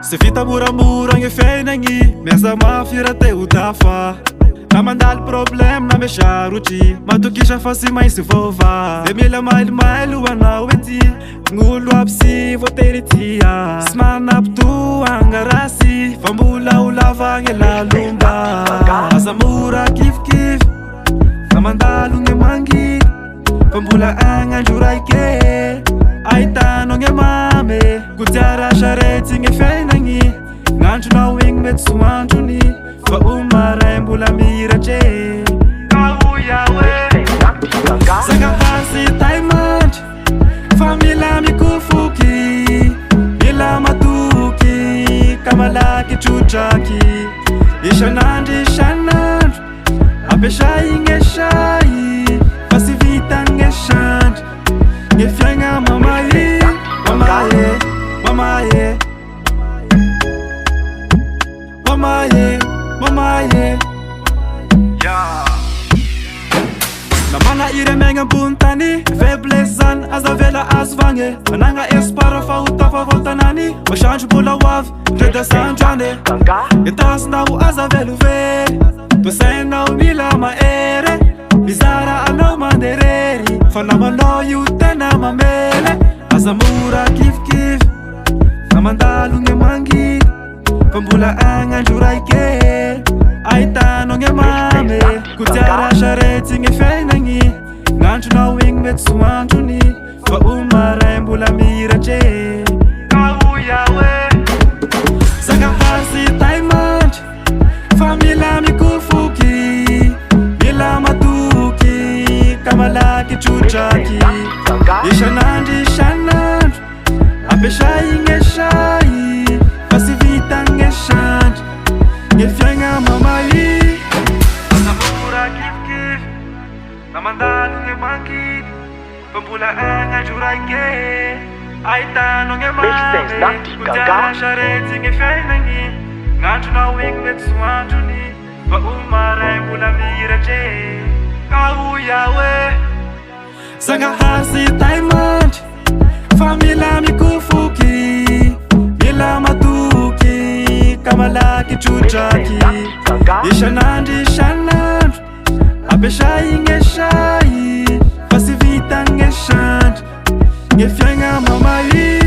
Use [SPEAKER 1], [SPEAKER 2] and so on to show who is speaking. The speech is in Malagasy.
[SPEAKER 1] Se vita moramora nge fiainagny miasa mafy raha te ho tafa na mandalo problème na miasaroty matokisa fa sy mainsy vova de mila mailimay lohanao ety gn'olo aby sy voatery tia sy manapitohanga rasy fa mbola ho lavagny lalomba asa mora kifikify fa mandalo gne mangidy fa mbola agnandro raike ahitanao gne mame kodiara sarety gne fiainagny gn'andronao igny mety soandrony fa omaray mbola miratre kaoyawe sakahasy taimandry fa mila mikofoky mila matoky ka malaky trotraky isanandro isanandro ampesay gne say fa sy vita gne sandry gne fiaigna mamaye mamaye mamaye mamaye mamaye na mana iremegna ambony tany faiblesany aza vela azo vagny managna espoir fa ho tafavoltanany masandro mbola ho avy ndredasandroane etasinao aza velovely tosainao mila mahere mizara anao manderery fa namanao io tena mamele aza mora kifikify na mandalo gne mangidy fa mbola agnandro raike ahitanao gne mame kodiara sarety gne fiainagny gn'andronao igny mety soandrony fa omaray mbola miratre kaoyawe sakahasy taimandry fa mila mikofoky mila matoky ka malaky trotraky isanandro isanandro ampesay gne say fa sy vita gne sandry gne fiaigna mamaye aza mora kifikify na mandalo gne mangidy fa mbola agnandro raike ahitanao gne mame kodiara sarety gne fiainagny gn'andronao igny mety soandrony fa omaray mbola miratre kaoyawe sakahasy taimandry fa mila mikofoky mila matoky ka malaky trotraky isanandro isanandro ampesay gne say fa sy vita gne sandry gne fiaigna mamaye